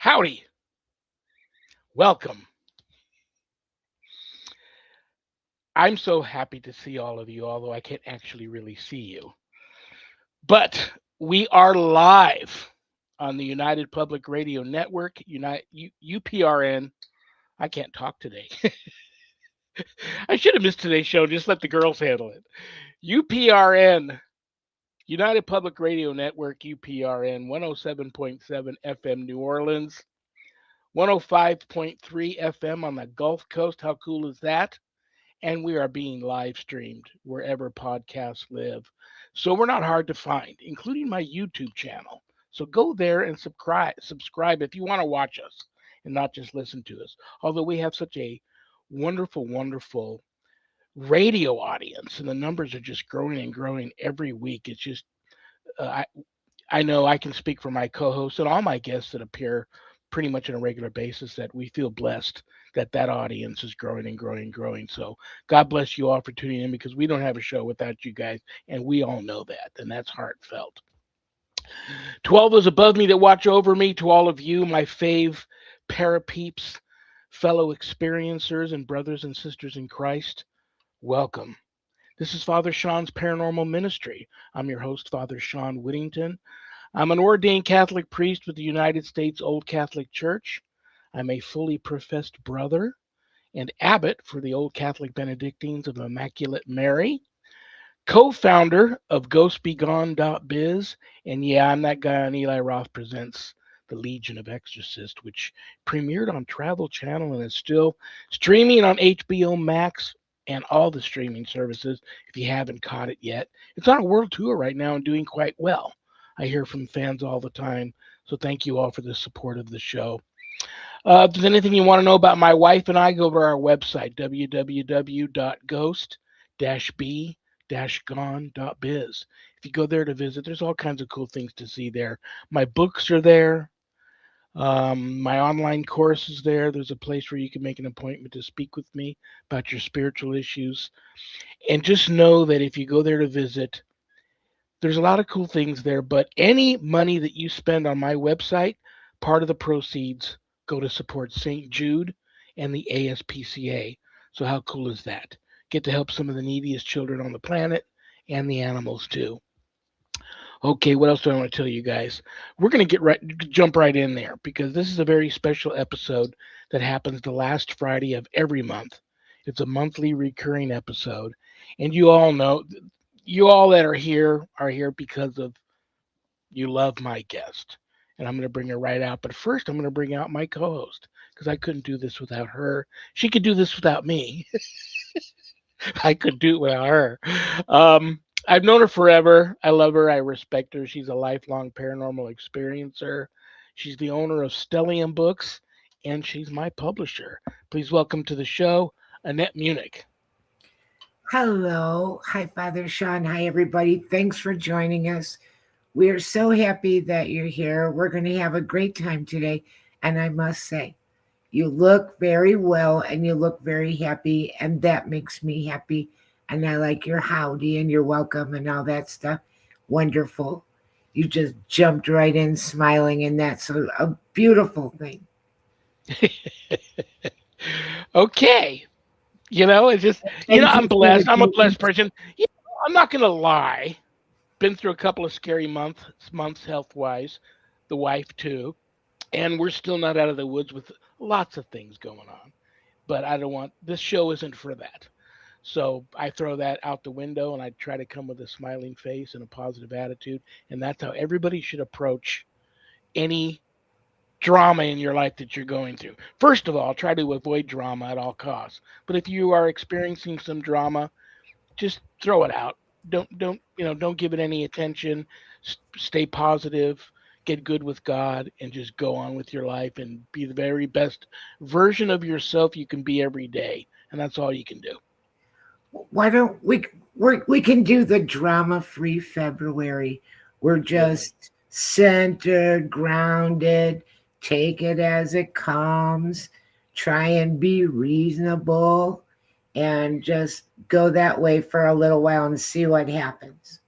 Howdy. Welcome. I'm so happy to see all of you, although I can't actually really see you. But we are live on the United Public Radio Network, UPRN. I can't talk today. I should have missed today's show. Just let the girls handle it. UPRN, United Public Radio Network, UPRN, 107.7 FM New Orleans, 105.3 FM on the Gulf Coast. How cool is that? And we are being live streamed wherever podcasts live. So we're not hard to find, including my YouTube channel. So go there and subscribe if you want to watch us and not just listen to us. Although we have such a wonderful, wonderful radio audience, and the numbers are just growing and growing every week. It's just, uh, I know I can speak for my co-hosts and all my guests that appear pretty much on a regular basis that we feel blessed that that audience is growing and growing and growing. So God bless you all for tuning in because we don't have a show without you guys, and we all know that, and that's heartfelt. To all those above me that watch over me, to all of you, my fave parapeeps, fellow experiencers, and brothers and sisters in Christ, welcome. This is Father Shawn's Paranormal Ministry. I'm your host, Father Shawn Whittington. I'm an ordained Catholic priest with the United States Old Catholic Church. I'm a fully professed brother and abbot for the Old Catholic Benedictines of Immaculate Mary, co-founder of GhostBeGone.biz, and yeah, I'm that guy on Eli Roth Presents The Legion of Exorcists, which premiered on Travel Channel and is still streaming on HBO Max and all the streaming services if you haven't caught it yet. It's on a world tour right now and doing quite well. I hear from fans all the time, so thank you all for the support of the show. If there's anything you want to know about my wife and I, go to our website, www.ghost-b-gone.biz. If you go there to visit, there's all kinds of cool things to see there. My books are there. My online course is there. There's a place where you can make an appointment to speak with me about your spiritual issues. And just know that if you go there to visit, there's a lot of cool things there, but any money that you spend on my website, part of the proceeds go to support St. Jude and the ASPCA. So how cool is that? Get to help some of the neediest children on the planet and the animals too. Okay, what else do I want to tell you guys? We're going to jump right in there because this is a very special episode that happens the last Friday of every month. It's a monthly recurring episode, and you all know, you all that are here because of you love my guest, and I'm going to bring her right out. But first, I'm going to bring out my co-host because I couldn't do this without her. She could do this without me. I could do it without her. I've known her forever. I love her. I respect her. She's a lifelong paranormal experiencer. She's the owner of Stellium Books, and she's my publisher. Please welcome to the show, Annette Munich. Hello. Hi, Father Shawn. Hi, everybody. Thanks for joining us. We are so happy that you're here. We're going to have a great time today. And I must say, you look very well and you look very happy. And that makes me happy. And I like your howdy and your welcome and all that stuff. Wonderful. You just jumped right in smiling, and that's a beautiful thing. Okay. It's just, I'm blessed. I'm a blessed person. I'm not going to lie. Been through a couple of scary months health-wise, the wife too. And we're still not out of the woods with lots of things going on. But this show isn't for that. So I throw that out the window and I try to come with a smiling face and a positive attitude. And that's how everybody should approach any drama in your life that you're going through. First of all, try to avoid drama at all costs. But if you are experiencing some drama, just throw it out. Don't give it any attention. Stay positive, get good with God, and just go on with your life and be the very best version of yourself you can be every day. And that's all you can do. Why don't we can do the drama-free February. We're just centered, grounded, take it as it comes, try and be reasonable, and just go that way for a little while and see what happens.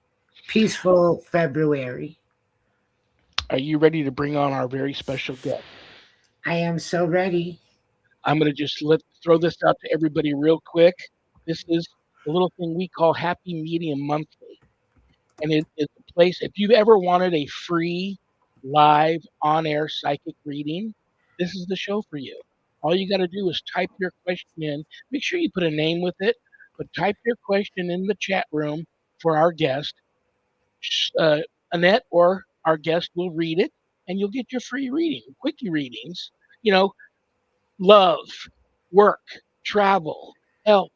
Peaceful February. Are you ready to bring on our very special guest? I am so ready. I'm going to just throw this out to everybody real quick. This is the little thing we call Happy Medium Monthly. And it is a place, if you've ever wanted a free, live, on air psychic reading, this is the show for you. All you got to do is type your question in. Make sure you put a name with it, but type your question in the chat room for our guest. Uh, Annette or our guest will read it, and you'll get your free reading, quickie readings. You know, love, work, travel, health,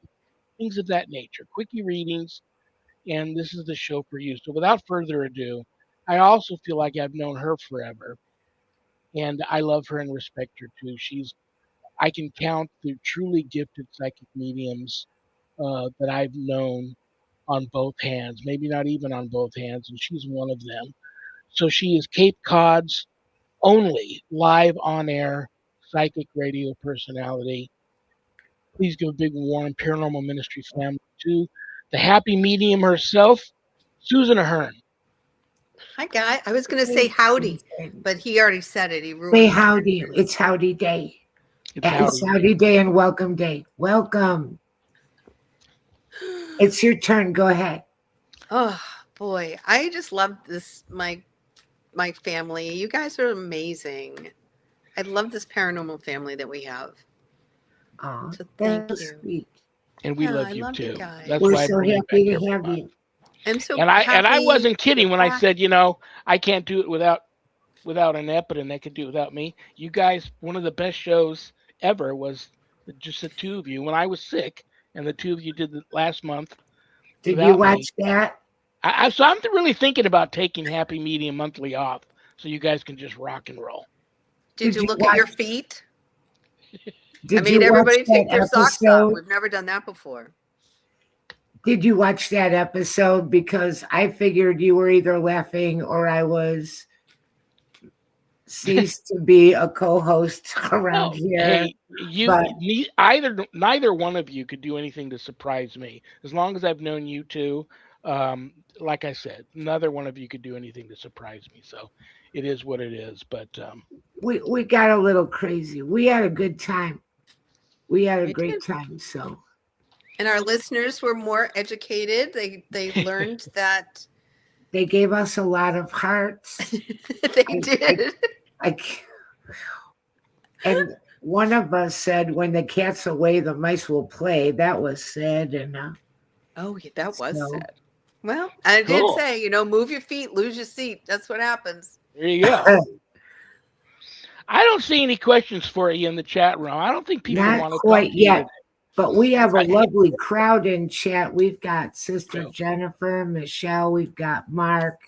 things of that nature. Quickie readings, and this is the show for you. So without further ado, I also feel like I've known her forever, and I love her and respect her too. I can count the truly gifted psychic mediums that I've known on both hands, maybe not even on both hands, and she's one of them. So she is Cape Cod's only live on air psychic radio personality. Please give a big warm paranormal ministry family to the happy medium herself, Susan Ahearn. Hi, guy. I was going to say howdy, but he already said it. He ruined Say it. howdy. It's howdy day. It's howdy day and welcome day. Welcome. It's your turn. Go ahead. Oh boy, I just love this. My family. You guys are amazing. I love this paranormal family that we have. Oh, So thank that's you. sweet. And we Yeah, love I you love too. you guys. That's We're why I so bring you happy back to every have month. you. I'm so And I happy wasn't kidding you're when I back. said, I can't do it without Annette, but Annette could do it without me. You guys, one of the best shows ever was just the two of you when I was sick, and the two of you did the last month Did you without watch me. that? So I'm really thinking about taking Happy Medium Monthly off so you guys can just rock and roll. Did you you look at watch? your feet? I Did made you watch everybody take that their socks off. episode? We've never done that before. Did you watch that episode? Because I figured you were either laughing or I was ceased to be a co-host around No, here. hey, But neither one of you could do anything to surprise me. As long as I've known you two, like I said, neither one of you could do anything to surprise me. So it is what it is. But we got a little crazy. We had a good time. We had a We great did. time. So And our listeners were more educated. They learned that they gave us a lot of hearts. they I, did. I, and one of us said, "When the cat's away, the mice will play." That was said, and Oh, yeah, that was so sad. Well, I did Cool. say, move your feet, lose your seat. That's what happens. there you go. I don't see any questions for you in the chat room. I don't think people not want to talk quite to you yet. today. But we have a I- lovely crowd in chat. We've got Sister Cool. Jennifer, Michelle, we've got Mark,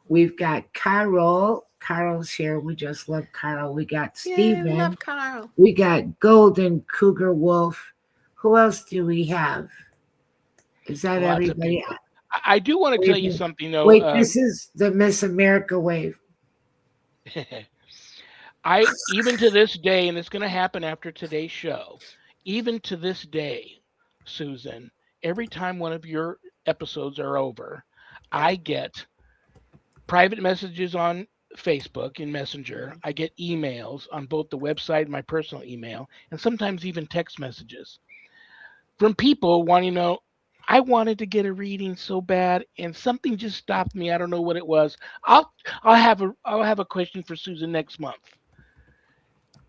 we've got Carol. Carol's here. We just love Carol. We got Yay, we Stephen. love Carl. We got Golden Cougar Wolf. Who else do we have? Is that Lots of everybody? people. I do want to tell you something though. Wait, this is the Miss America wave. Even to this day, and it's going to happen after today's show, even to this day, Susan, every time one of your episodes are over, I get private messages on Facebook in Messenger. I get emails on both the website and my personal email, and sometimes even text messages from people wanting to know, I wanted to get a reading so bad, and something just stopped me. I don't know what it was. I'll have a question for Susan next month.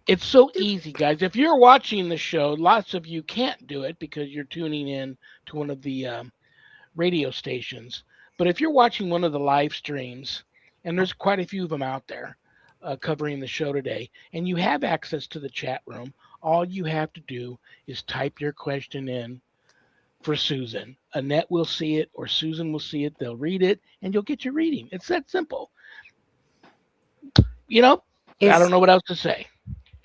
It's so easy, guys. If you're watching the show, lots of you can't do it because you're tuning in to one of the radio stations. But if you're watching one of the live streams, and there's quite a few of them out there covering the show today, and you have access to the chat room, all you have to do is type your question in for Susan. Annette will see it or Susan will see it. They'll read it, and you'll get your reading. It's that simple. I don't know what else to say.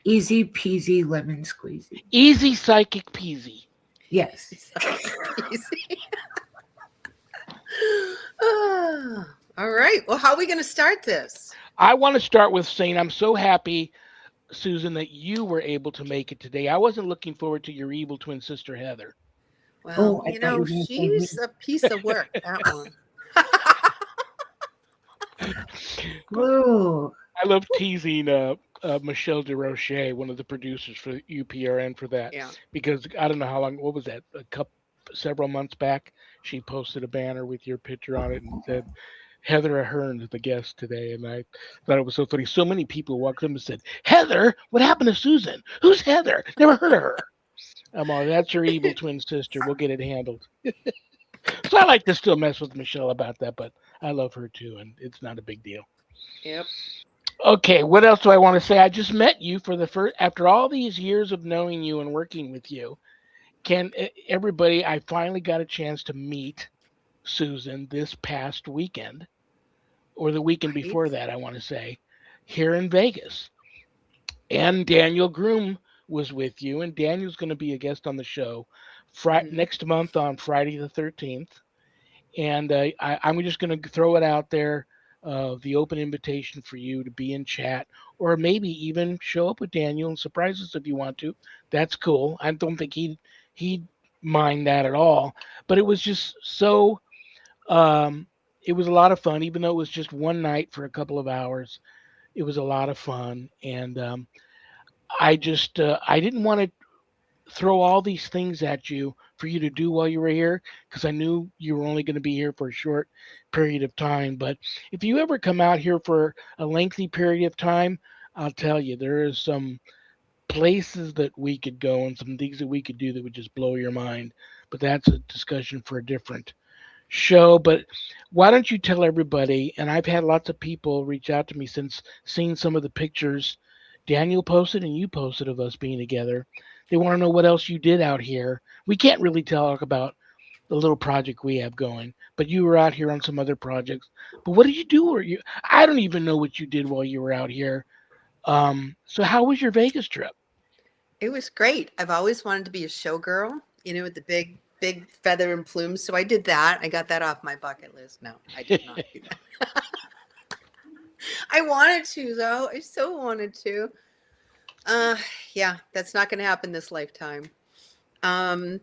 Easy peasy lemon squeezy. Easy psychic peasy. Yes. All right. Well, how are we going to start this? I want to start with saying I'm so happy, Susan, that you were able to make it today. I wasn't looking forward to your evil twin sister, Heather. Well, she's a piece of work, that one. Ooh. I love teasing Michelle DeRoche, one of the producers for UPRN, for that, Yeah. because I don't know how long. What was that? Several months back, she posted a banner with your picture on it and said Heather Ahearn is the guest today, and I thought it was so funny. So many people walked up and said, "Heather, what happened to Susan? Who's Heather? Never heard of her." I'm all, that's her evil twin sister. We'll get it handled. So I like to still mess with Michelle about that, but I love her too, and it's not a big deal. Yep. Okay, what else do I want to say? I just met you for the first after all these years of knowing you and working with you. Can everybody? I finally got a chance to meet Susan this past weekend, or the weekend before Right. that, I want to say, here in Vegas. And Daniel Groom was with you, and Daniel's going to be a guest on the show Hmm. next month on Friday the 13th. And I'm just going to throw it out there, the open invitation for you to be in chat, or maybe even show up with Daniel and surprise us if you want to. That's cool. I don't think he'd mind that at all. But it was just so um, it was a lot of fun, even though it was just one night for a couple of hours. It was a lot of fun, and I didn't want to throw all these things at you for you to do while you were here, because I knew you were only going to be here for a short period of time. But if you ever come out here for a lengthy period of time, I'll tell you there is some places that we could go and some things that we could do that would just blow your mind. But that's a discussion for a different show. But why don't you tell everybody? And I've had lots of people reach out to me since seeing some of the pictures Daniel posted and you posted of us being together. They want to know what else you did out here. We can't really talk about the little project we have going, but you were out here on some other projects. But what did you do? Or you? I don't even know what you did while you were out here. So how was your Vegas trip? It was great. I've always wanted to be a showgirl, with the big feather and plumes. So I did that. I got that off my bucket list. No, I did not do that. I wanted to, though. I so wanted to. Uh, yeah, that's not going to happen this lifetime. Um,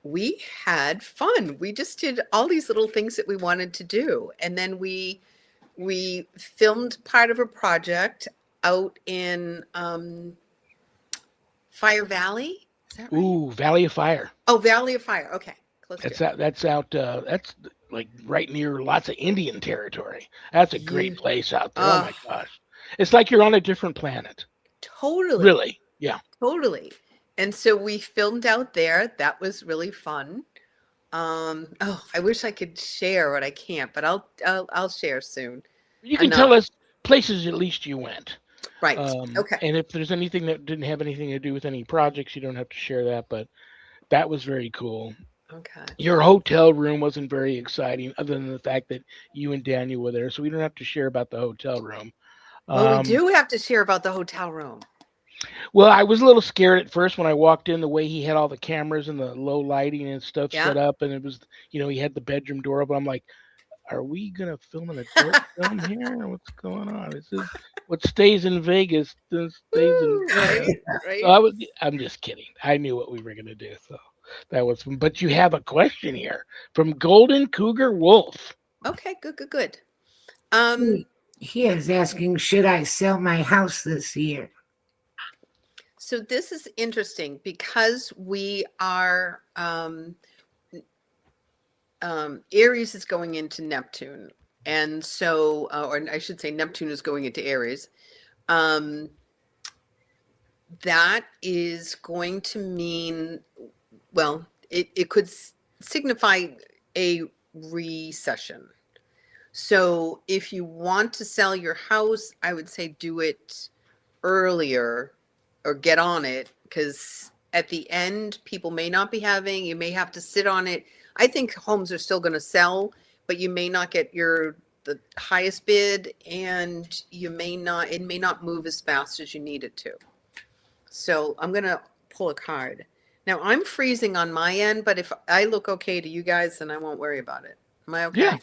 we had fun. We just did all these little things that we wanted to do, and then we filmed part of a project out in Fire Valley. Is that right? Ooh, Valley of Fire. Oh, Valley of Fire. Okay, close to That's it. out. That's out. That's like right near lots of Indian territory. That's a Yeah. great place out there. Oh Uh, my gosh, it's like you're on a different planet. totally, Really? Yeah. totally. And so we filmed out there. That was really fun. Oh, I wish I could share what I can't, but I'll share soon. You can tell Enough. us places at least you went. Right. Okay. And if there's anything that didn't have anything to do with any projects, you don't have to share that. But that was very cool. Okay. Your hotel room wasn't very exciting, other than the fact that you and Daniel were there, so we don't have to share about the hotel room. Well, we Um, do have to share about the hotel room. well, I was a little scared at first when I walked in, the way he had all the cameras and the low lighting and stuff Yeah. set up, and it was, he had the bedroom door open. I'm like, are we gonna film an adult film here? What's going on? This is what stays in Vegas. This stays in. Woo, right? So Right. I'm just kidding. I knew what we were gonna do. So that was. But you have a question here from Golden Cougar Wolf. Okay. Good. Good. Good. Um. He is asking, should I sell my house this year? So this is interesting because we are Aries is going into Neptune, and so, or I should say, Neptune is going into Aries. Um, that is going to mean, well, it could signify a recession. So if you want to sell your house, I would say do it earlier or get on it, because at the end, people may not be having, you may have to sit on it. I think homes are still going to sell, but you may not get the highest bid, and it may not move as fast as you need it to. So I'm going to pull a card. Now I'm freezing on my end, but if I look okay to you guys, then I won't worry about it. Am I okay? Yeah,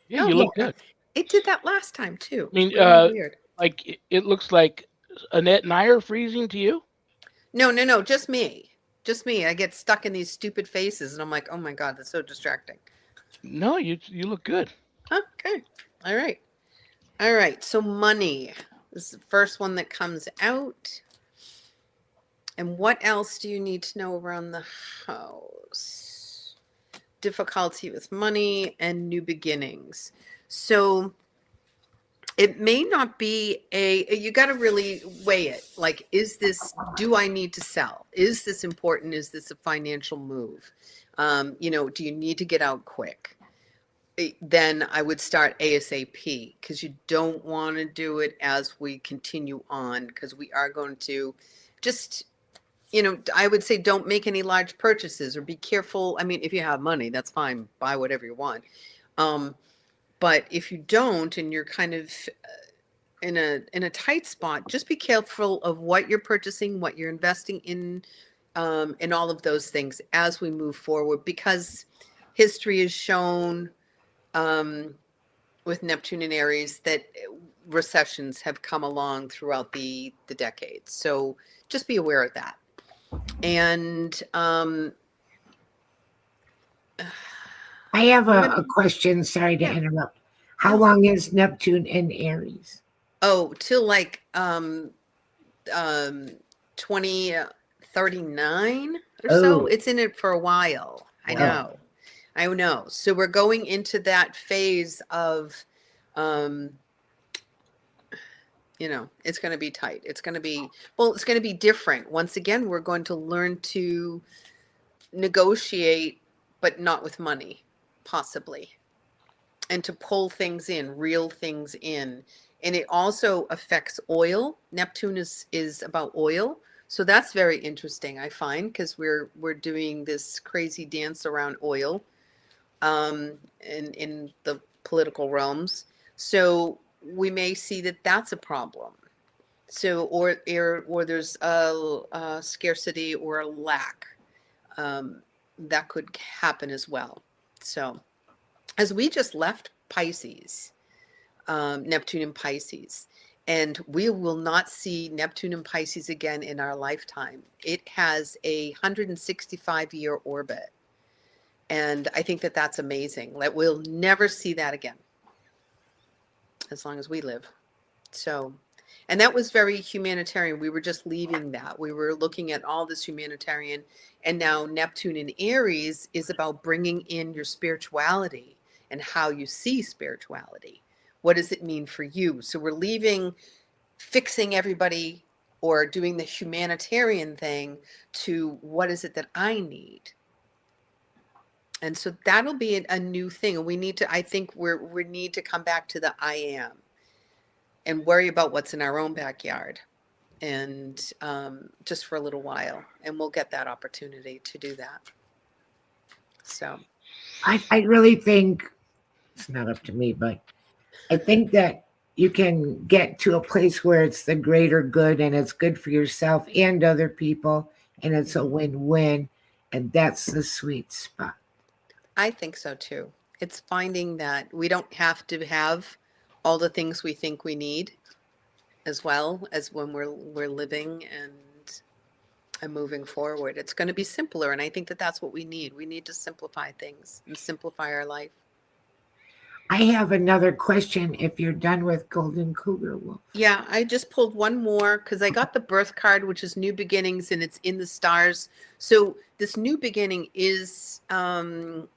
yeah, Oh, you yeah. look good. It did that last time too. I mean, It's really weird. like it looks like Annette and I are freezing to you. No, just me. Just me. I get stuck in these stupid faces and I'm like, oh my God, that's so distracting. No, you look good. Huh? Okay. All right. All right. So money. This is the first one that comes out. And what else do you need to know around the house? Difficulty with money and new beginnings. So it may not be you got to really weigh it. Like, do I need to sell? Is this important? Is this a financial move? Do you need to get out quick? Then I would start ASAP, because you don't want to do it as we continue on, because we are going to just, I would say don't make any large purchases, or be careful. I mean, if you have money, that's fine. Buy whatever you want. But if you don't, and you're kind of in a tight spot, just be careful of what you're purchasing, what you're investing in, and all of those things as we move forward, because history has shown with Neptune and Aries that recessions have come along throughout the decades. So just be aware of that. And I have a question. Sorry to interrupt. How long is Neptune in Aries? Oh, till like 2039 or so. It's in it for a while. I know. So we're going into that phase of, it's going to be tight. It's going to be different. Once again, we're going to learn to negotiate, but not with money, possibly, and to pull things in, reel things in. And it also affects oil. Neptune is about oil. So that's very interesting, I find, because we're doing this crazy dance around oil in the political realms. So we may see that that's a problem. So or there's a scarcity or a lack that could happen as well. So as we just left Pisces, Neptune in Pisces, and we will not see Neptune in Pisces again in our lifetime. It has a 165-year orbit. And I think that that's amazing. That we'll never see that again as long as we live. So, and that was very humanitarian. We were just leaving that. We were looking at all this humanitarian. And now Neptune in Aries is about bringing in your spirituality and how you see spirituality. What does it mean for you? So we're leaving fixing everybody or doing the humanitarian thing to what is it that I need? And so that'll be a new thing. And we need to, I think we need to come back to the I am and worry about what's in our own backyard, and just for a little while. And we'll get that opportunity to do that. So I really think, it's not up to me, but I think that you can get to a place where it's the greater good, and it's good for yourself and other people, and it's a win-win, and that's the sweet spot. I think so too. It's finding that we don't have to have all the things we think we need, as well as when we're living and moving forward. It's going to be simpler, and I think that that's what we need. We need to simplify things and simplify our life. I have another question if you're done with Golden Cougar Wolf. Yeah, I just pulled one more because I got the birth card, which is new beginnings, and it's in the stars. So this new beginning is destined.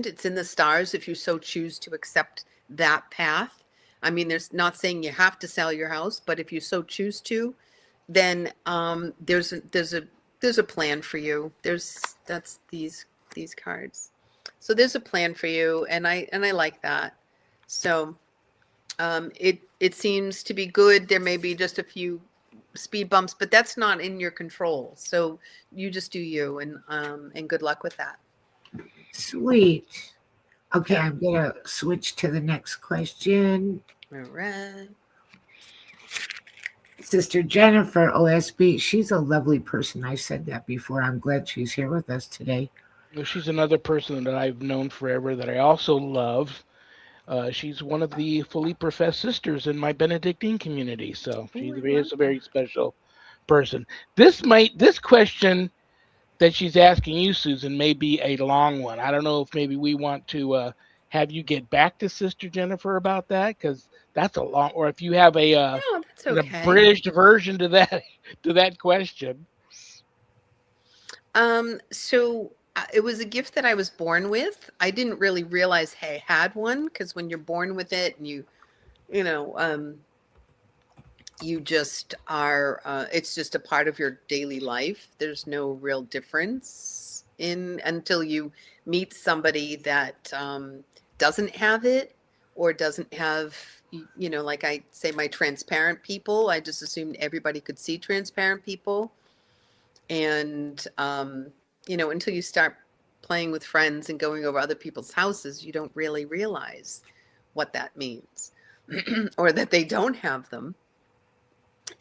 It's in the stars if you so choose to accept that path. I mean, there's not saying you have to sell your house, but if you so choose to, then there's a plan for you. That's these cards. So there's a plan for you, and I like that. So it seems to be good. There may be just a few speed bumps, but that's not in your control. So you just do you, and good luck with that. Sweet. Okay, I'm gonna switch to the next question. All right. Sister Jennifer OSB, she's a lovely person. I said that before. I'm glad she's here with us today. She's another person that I've known forever that I also love. She's one of the fully professed sisters in my Benedictine community, so she is a very special person. This question that she's asking you, Susan, may be a long one. I don't know if maybe we want to have you get back to Sister Jennifer about that? Because that's a long. Or if you have a No, that's an okay. abridged version to that to that question. So it was a gift that I was born with. I didn't really realize I had one because when you're born with it and you know, you just are, it's just a part of your daily life. There's no real difference in until you meet somebody that doesn't have it or doesn't have, like I say, my transparent people. I just assumed everybody could see transparent people. And, until you start playing with friends and going over other people's houses, you don't really realize what that means or that they don't have them.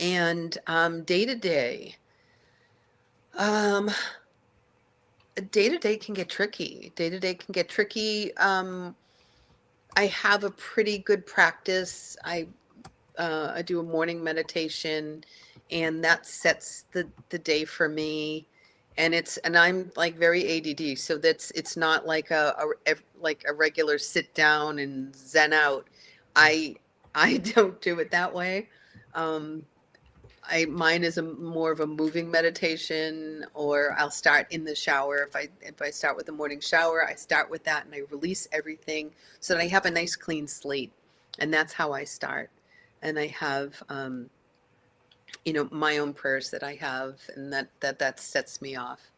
And day to day, um, day to day can get tricky. Day to day can get tricky. I have a pretty good practice. I do a morning meditation, and that sets the day for me. And I'm like very ADD, so it's not like like a regular sit down and zen out. I don't do it that way. Um, mine is a more of a moving meditation, or I'll start in the shower. If I start with the morning shower, I start with that and I release everything so that I have a nice clean slate, and that's how I start. And I have my own prayers that I have, and that sets me off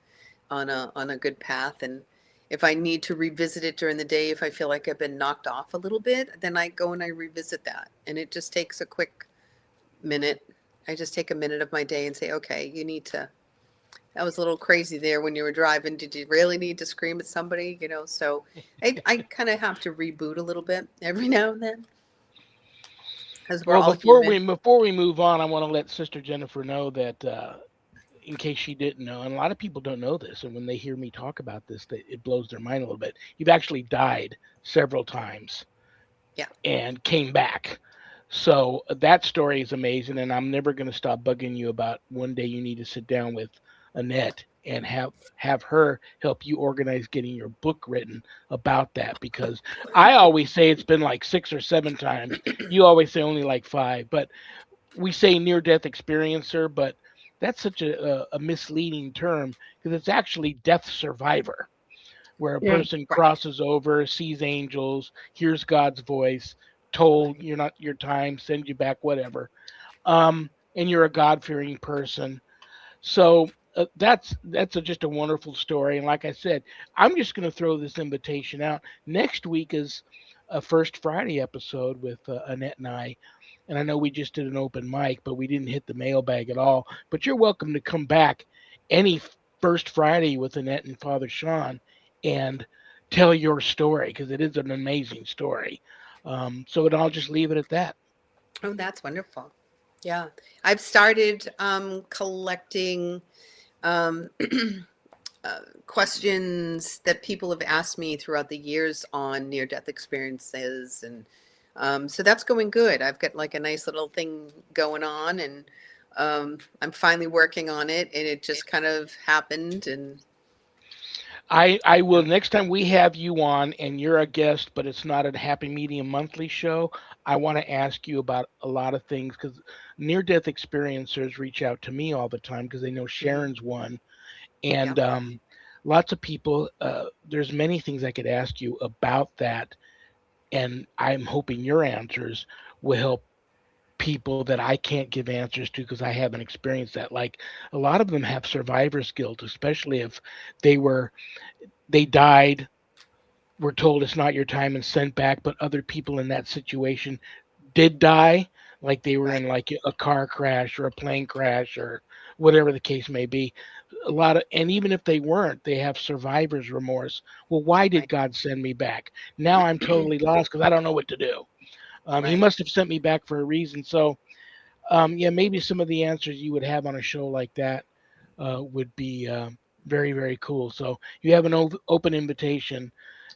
on a good path. And if I need to revisit it during the day, if I feel like I've been knocked off a little bit, then I go and I revisit that, and it just takes a quick minute. I just take a minute of my day and say, okay, that was a little crazy there when you were driving. Did you really need to scream at somebody? So I kind of have to reboot a little bit every now and then because we're Well, all human. before we move on, I want to let Sister Jennifer know that in case she didn't know, and a lot of people don't know this, and when they hear me talk about this, it blows their mind a little bit. You've actually died several times Yeah. and came back. So that story is amazing, and I'm never going to stop bugging you about one day you need to sit down with Annette and have her help you organize getting your book written about that, because I always say it's been like 6 or 7 times. You always say only like 5, but we say near death experiencer, but that's such a misleading term because it's actually death survivor, where a Yeah. person Right. crosses over, sees angels, hears God's voice, told Right. you're not your time, send you back, whatever. And you're a God fearing person. So just a wonderful story. And like I said, I'm just going to throw this invitation out. Next week is a First Friday episode with Annette and I. And I know we just did an open mic, but we didn't hit the mailbag at all. But you're welcome to come back any First Friday with Annette and Father Shawn and tell your story, because it is an amazing story. So I'll just leave it at that. Oh, that's wonderful. Yeah. I've started collecting um, questions that people have asked me throughout the years on near death experiences. And so that's going good. I've got like a nice little thing going on, and I'm finally working on it, and it just kind of happened. And I will, yeah. next time we have you on and you're a guest, but it's not a Happy Medium monthly show, I want to ask you about a lot of things, because near death experiencers reach out to me all the time because they know Hmm. Sharon's one. Yeah. And lots of people, there's many things I could ask you about that. And I'm hoping your answers will help people that I can't give answers to because I haven't experienced that. Like a lot of them have survivor's guilt, especially if they were they died, were told it's not your time and sent back, but other people in that situation did die, like they were Right. in like a car crash or a plane crash or whatever the case may be. A lot of, and even if they weren't, they have survivor's remorse. Well, why did Right. God send me back? Now I'm totally lost because I don't know what to do. He Right. must have sent me back for a reason. So, yeah, maybe some of the answers you would have on a show like that would be very, very cool. So you have an open invitation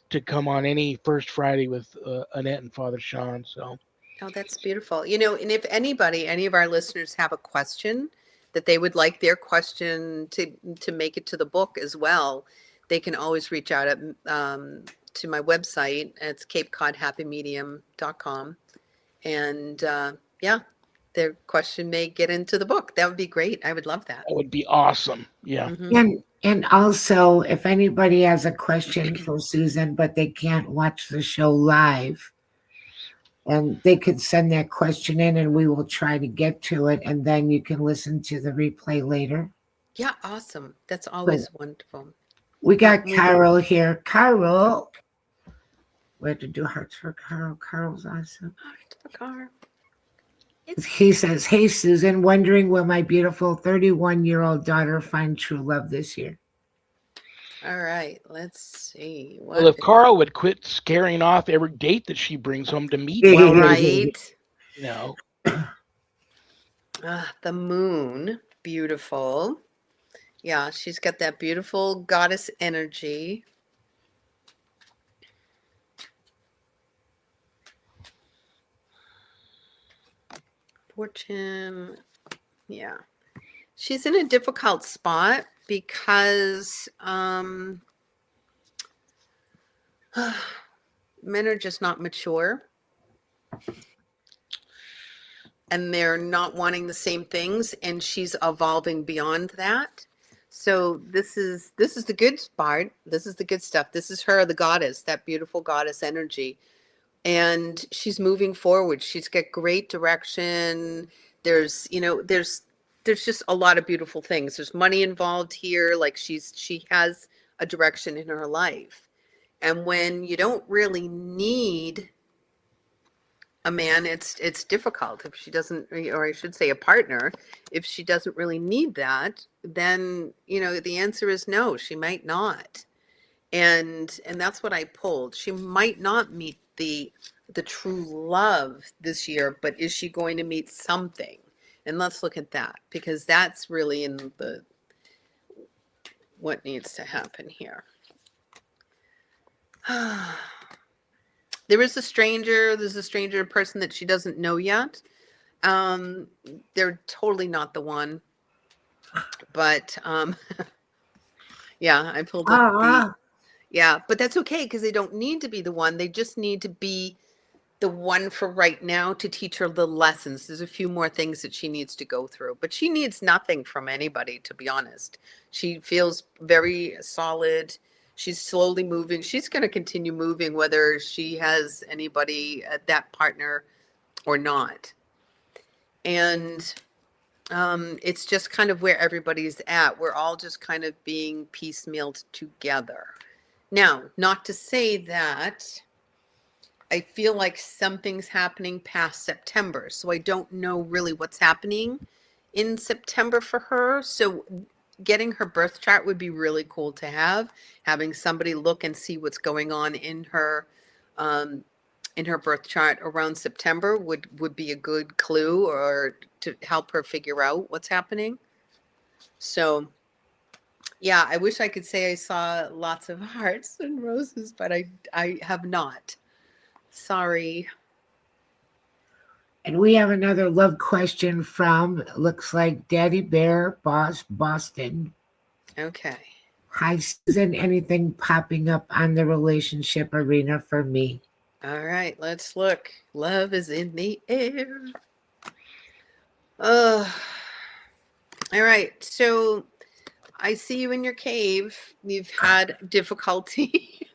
to come on any first Friday with Annette and Father Shawn. So Oh, that's beautiful. And if any of our listeners have a question that they would like their question to make it to the book as well, they can always reach out at to my website. It's CapeCodHappyMedium.com. And yeah, their question may get into the book. That would be great. I would love that. That would be awesome. Yeah. Mhm. And also, if anybody has a question for Susan, but they can't watch the show live, and they could send that question in, and we will try to get to it, and then you can listen to the replay later. Yeah, awesome. That's But always wonderful. we got We- Carol here. Carol, we have to do hearts for Carol. Carol's awesome. Car. He says, "Hey Susan, wondering will my beautiful 31-year-old daughter find true love this year?" All right, let's see. Well, if Carl would quit scaring off every date that she brings home to meet, Well, me, right. you know, The moon, beautiful. Yeah, she's got that beautiful goddess energy. Fortune. Yeah. She's in a difficult spot because men are just not mature. And they're not wanting the same things, and she's evolving beyond that. So this is the good part. This is the good stuff. This is her, the goddess, that beautiful goddess energy. And she's moving forward. She's got great direction. There's, there's just a lot of beautiful things. There's money involved here. Like she has a direction in her life. And when you don't really need a man, it's difficult if she doesn't, or I should say a partner, if she doesn't really need that, then the answer is no, she might not. And that's what I pulled. She might not meet the true love this year, but is she going to meet something? And let's look at that, because that's really in what needs to happen here. There's a stranger person that she doesn't know yet. They're totally not the one. But yeah, I pulled up yeah, but that's okay, because they don't need to be the one. They just need to be the one for right now to teach her the lessons. There's a few more things that she needs to go through, but she needs nothing from anybody, to be honest. She feels very solid. She's slowly moving. She's going to continue moving, whether she has anybody at that partner or not. And it's just kind of where everybody's at. We're all just kind of being piecemealed together. Now, not to say that I feel like something's happening past September. So I don't know really what's happening in September for her. So getting her birth chart would be really cool to have. Having somebody look and see what's going on in her birth chart around September would be a good clue, or to help her figure out what's happening. So yeah, I wish I could say I saw lots of hearts and roses, but I have not. Sorry. And we have another love question from, looks like Daddy Bear, Boston. Okay. Hi, Susan. Anything popping up on the relationship arena for me? All right, let's look. Love is in the air. All right, so I see you in your cave. You've had difficulty.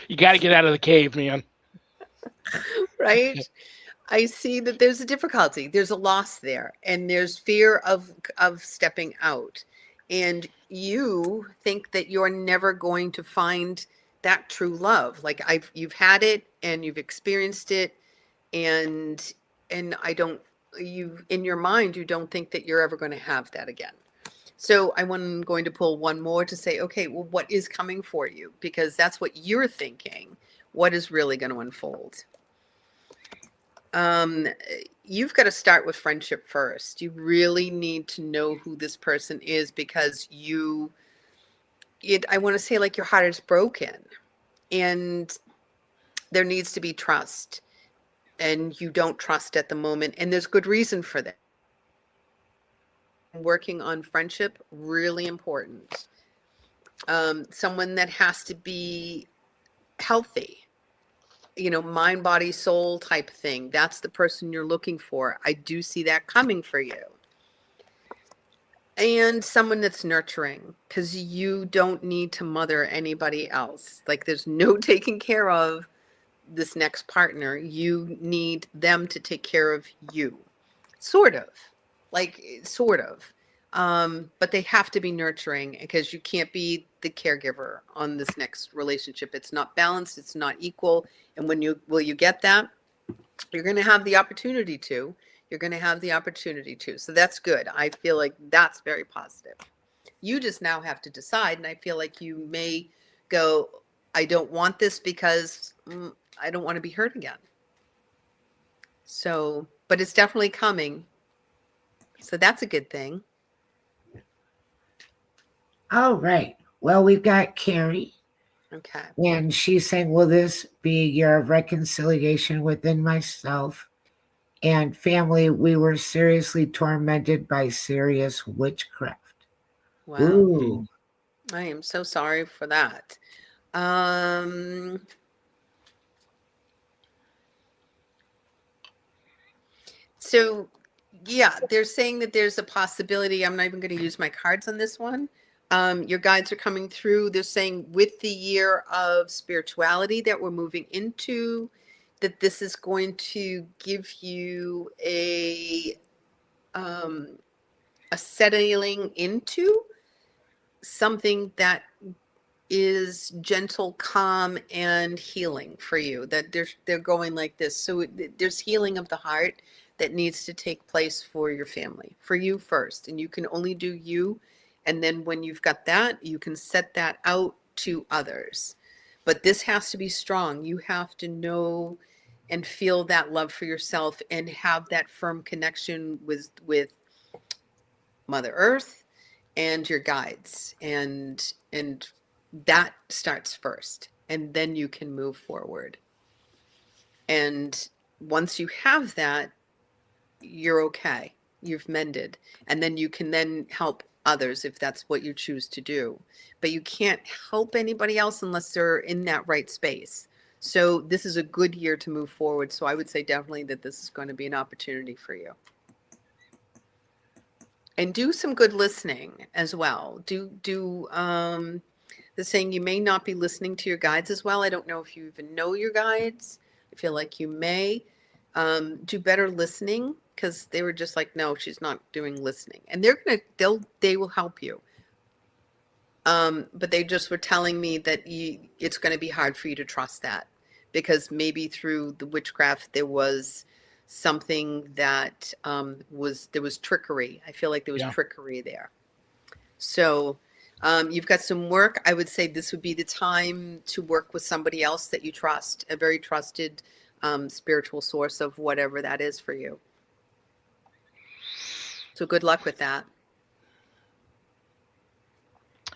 you got to get out of the cave, man. Right? I see that there's a difficulty. There's a loss there, and there's fear of stepping out. And you think that you're never going to find that true love. Like you've had it and you've experienced it, and in your mind, you don't think that you're ever going to have that again. So I'm going to pull one more to say, okay, well, what is coming for you? Because that's what you're thinking. What is really going to unfold? You've got to start with friendship first. You really need to know who this person is, because I want to say, like, your heart is broken, and there needs to be trust, and you don't trust at the moment, and there's good reason for that. Working on friendship, really important. Someone that has to be healthy, mind, body, soul type thing. That's the person you're looking for. I do see that coming for you. And someone that's nurturing, because you don't need to mother anybody else. Like, there's no taking care of this next partner. You need them to take care of you. Sort of. Sort of. But they have to be nurturing, because you can't be the caregiver on this next relationship. It's not balanced. It's not equal. And will you get that? You're going to have the opportunity to. You're going to have the opportunity to. So that's good. I feel like that's very positive. You just now have to decide. And I feel like you may go, I don't want this because I don't want to be hurt again. So, but it's definitely coming. So that's a good thing. All right. Well, we've got Carrie. Okay. And she's saying, will this be a year of reconciliation within myself and family? We were seriously tormented by serious witchcraft. Wow. Ooh. I am so sorry for that. So, yeah, they're saying that there's a possibility. I'm not even going to use my cards on this one. Your guides are coming through. They're saying with the year of spirituality that we're moving into, that this is going to give you a settling into something that is gentle, calm, and healing for you. That they're going like this. So there's healing of the heart that needs to take place for your family, for you first, and you can only do you. And then when you've got that, you can set that out to others. But this has to be strong. You have to know and feel that love for yourself and have that firm connection with Mother Earth and your guides, and that starts first, and then you can move forward. And once you have that, you're okay. You've mended, and then you can then help others if that's what you choose to do. But you can't help anybody else unless they're in that right space. So this is a good year to move forward. So I would say definitely that this is going to be an opportunity for you. And do some good listening as well. The saying, you may not be listening to your guides as well. I don't know if you even know your guides. I feel like you may do better listening, because they were just like, no, she's not doing listening. And they will help you. But they just were telling me that it's going to be hard for you to trust that, because maybe through the witchcraft there was something that there was trickery. I feel like there was trickery there. So you've got some work. I would say this would be the time to work with somebody else that you trust, a very trusted spiritual source of whatever that is for you. So good luck with that.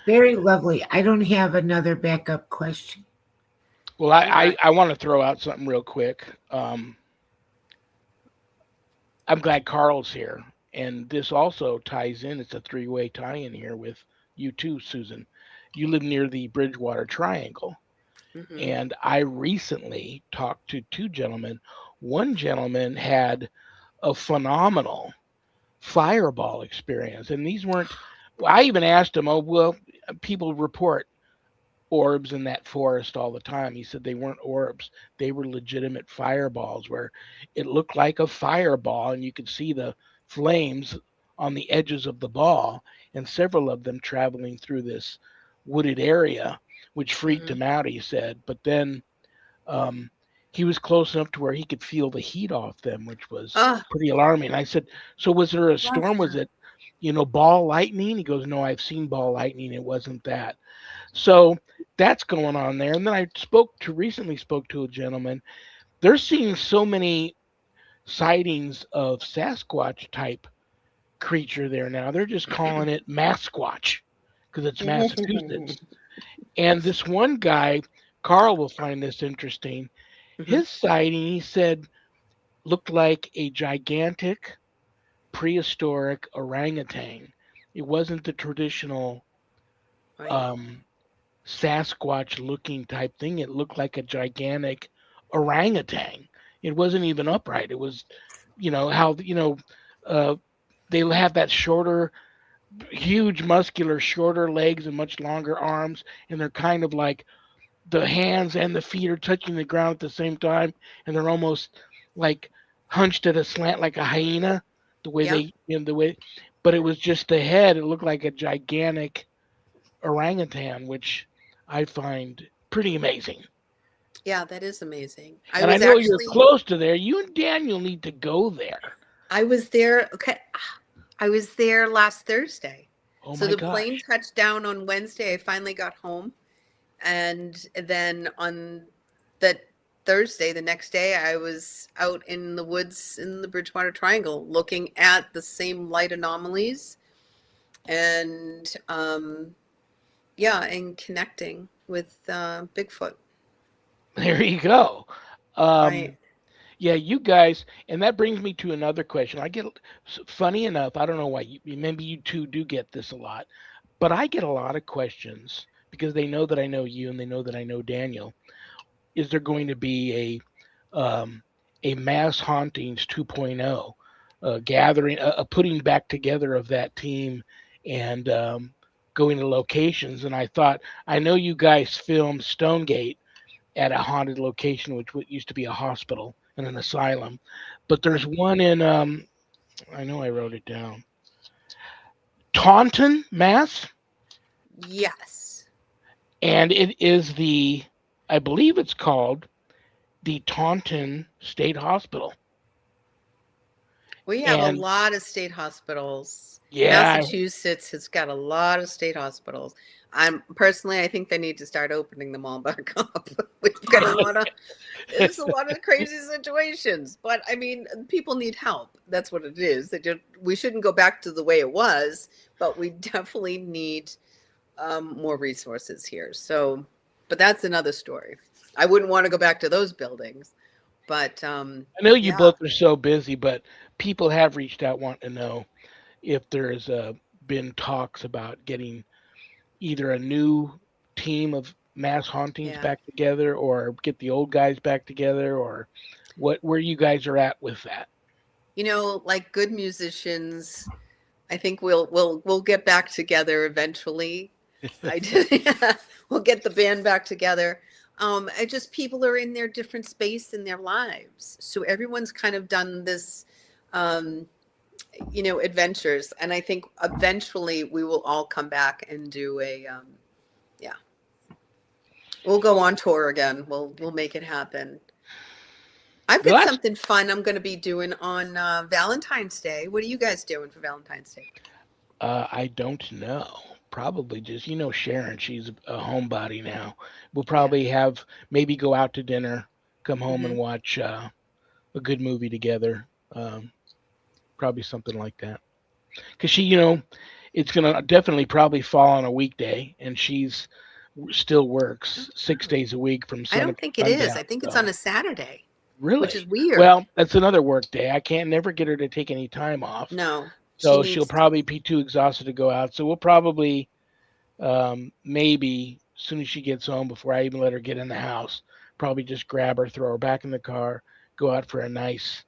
Very lovely. I don't have another backup question. Well, I want to throw out something real quick. I'm glad Carl's here. And this also ties in. It's a three-way tie-in here with you too, Susan. You live near the Bridgewater Triangle. Mm-hmm. And I recently talked to two gentlemen. One gentleman had a phenomenal fireball experience. And these weren't, I even asked him, oh, well, people report orbs in that forest all the time. He said they weren't orbs. They were legitimate fireballs where it looked like a fireball and you could see the flames on the edges of the ball, and several of them traveling through this wooded area, which freaked him out, he said. But then he was close enough to where he could feel the heat off them, which was pretty alarming. I said, so was there a storm? Was it, ball lightning? He goes, no, I've seen ball lightning. It wasn't that. So that's going on there. And then I recently spoke to a gentleman. They're seeing so many sightings of Sasquatch type creature there now. They're just calling it Masquatch because it's Massachusetts. And this one guy, Carl, will find this interesting. His sighting, he said, looked like a gigantic prehistoric orangutan. It wasn't the traditional Sasquatch looking type thing. It looked like a gigantic orangutan. It wasn't even upright. It was, how, uh, they have that shorter, huge, muscular, shorter legs and much longer arms, and they're kind of like the hands and the feet are touching the ground at the same time, and they're almost like hunched at a slant like a hyena, the way Yep. they, the way, but it was just the head. It looked like a gigantic orangutan, which I find pretty amazing. Yeah, that is amazing. I And I was know you're actually close to there. You and Daniel need to go there. I was there. Okay. I was there last Thursday. Oh So my the plane gosh. touched down on Wednesday. I finally got home. And then on that Thursday, the next day, I was out in the woods in the Bridgewater Triangle looking at the same light anomalies and, yeah, and connecting with Bigfoot. There you go. Um, Right. yeah, you guys, and that brings me to another question. I get, funny enough, I don't know why, maybe you two do get this a lot, but I get a lot of questions because they know that I know you and they know that I know Daniel. Is there going to be a mass hauntings 2.0, gathering, a putting back together of that team, and going to locations? And I thought, I know you guys filmed Stonegate at a haunted location, which used to be a hospital and an asylum, but there's Right. one in, I know I wrote it down, Taunton, Mass, Yes. and it is I believe it's called the Taunton State Hospital. We have a And lot of state hospitals. yeah, Massachusetts has got a lot of state hospitals. I think they need to start opening them all back up. We've got a lot of There's a lot of crazy situations, but I mean, people need help. That's what it is. We shouldn't go back to the way it was, but we definitely need more resources here. So, but that's another story. I wouldn't want to go back to those buildings, but I know you yeah, both are so busy, but people have reached out wanting to know if there's been talks about getting either a new team of mass hauntings yeah. back together, or get the old guys back together, or where you guys are at with that. Like good musicians, I think we'll get back together eventually. I did. Yeah, we'll get the band back together. I just people are in their different space in their lives, so everyone's kind of done this, um, adventures, and I think eventually we will all come back and do yeah, we'll go on tour again. We'll make it happen. I've Well, got that's something fun I'm going to be doing on Valentine's Day. What are you guys doing for Valentine's Day? I don't know. Probably just, Sharon. She's a homebody now. We'll Yeah. probably have, maybe go out to dinner, come home and Hmm. watch a good movie together. Um, Probably something like that. Because it's gonna definitely probably fall on a weekday, and still works 6 days a week from I sun up don't to think it is. sundown. I think it's on So a Saturday, which is really, weird. well, that's another work day. I can't never get her to take any time off, No, she so she'll needs to. probably be too exhausted to go out. So we'll probably, maybe as soon as she gets home, before I even let her get in the house, probably just grab her, throw her back in the car, go out for a nice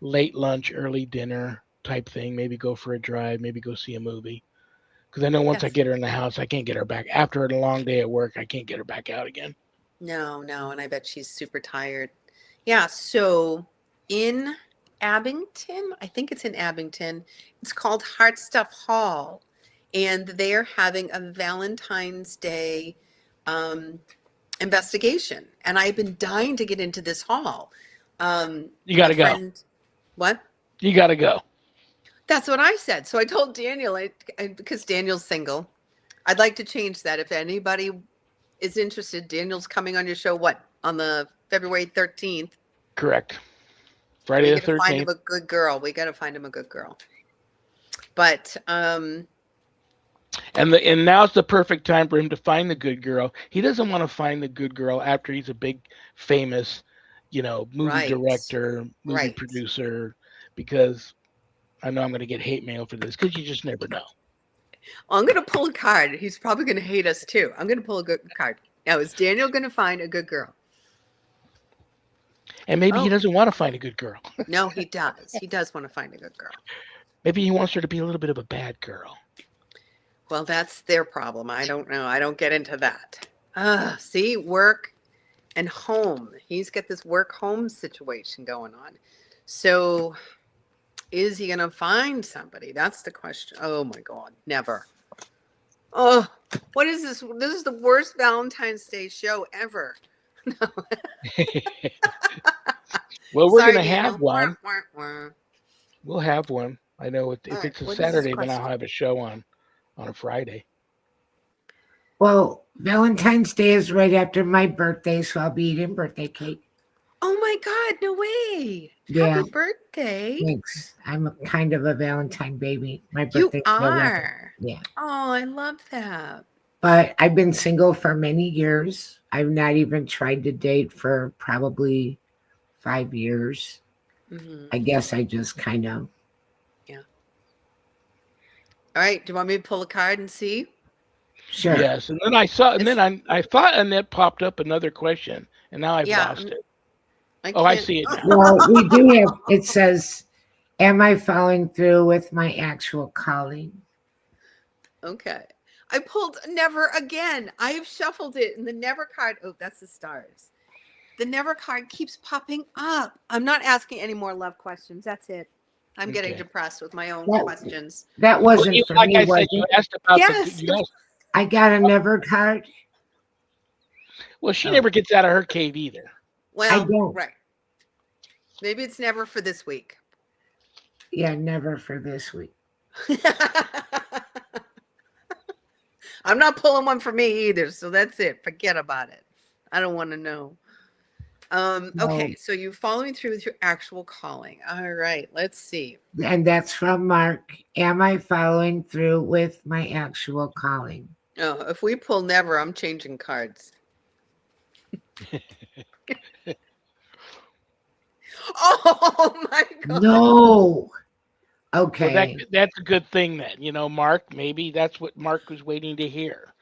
late lunch, early dinner type thing. Maybe go for a drive, maybe go see a movie. Because I know once I Yes. get her in the house, I can't get her back. After a long day at work, I can't get her back out again. No, no, and I bet she's super tired. Yeah, so in Abington, I think it's in Abington, it's called Heart Stuff Hall, and they're having a Valentine's Day um, investigation. And I've been dying to get into this hall. You got My to go. friend, what? You got to go. That's what I said. So I told Daniel, because Daniel's single, I'd like to change that. If anybody is interested, Daniel's coming on your show, what, on the February 13th? Correct. Friday We the got to find him 13th. a good girl. We got to find him a good girl. But And now's the perfect time for him to find the good girl. He doesn't want to find the good girl after he's a big, famous, movie right, director, movie right. producer, because I know I'm going to get hate mail for this, because you just never know. I'm going to pull a card. He's probably going to hate us too. I'm going to pull a good card. Now, is Daniel going to find a good girl? And maybe he Oh. doesn't want to find a good girl. No, he does. He does want to find a good girl. Maybe he wants her to be a little bit of a bad girl. Well, that's their problem. I don't know. I don't get into that. See, work and home. He's got this work-home situation going on. So is he going to find somebody? That's the question. Oh, my God. Never. Oh, what is this? This is the worst Valentine's Day show ever. No. Well, we're going to Daniel. have one. Wah, wah, wah. We'll have one. I know if All right, it's a what is this Saturday, then I'll question? have a show on a Friday. Well, Valentine's Day is right after my birthday, so I'll be eating birthday cake. Oh, my God. No way. Yeah. Happy birthday. Thanks. I'm a kind of a Valentine baby. My You birthday. are. Yeah. Oh, I love that. But I've been single for many years. I've not even tried to date for probably 5 years. Mhm. I guess I just kind of. All right. Do you want me to pull a card and see? Sure. Yes, and then I thought Annette popped up another question, and now I've Yeah, lost it. I Oh, I can't- see it now. Well, we do have, it says, am I following through with my actual calling? Okay. I pulled never again. I've shuffled it and the never card. Oh, that's the stars. The never card keeps popping up. I'm not asking any more love questions. That's it. I'm getting Okay. depressed with my own Well, questions. That wasn't for Like me, I was said, you it? asked about Yes. I got a never card. well, she Oh. never gets out of her cave either. Well, don't. right. Maybe it's never for this week. Yeah, never for this week. I'm not pulling one for me either, so that's it. Forget about it. I don't want to know. No. Okay, so you're following through with your actual calling. All right, let's see. And that's from Mark. Am I following through with my actual calling? Oh, if we pull never, I'm changing cards. Oh my God. No. Well, Okay. that's a good thing then. You know, Mark, maybe that's what Mark was waiting to hear.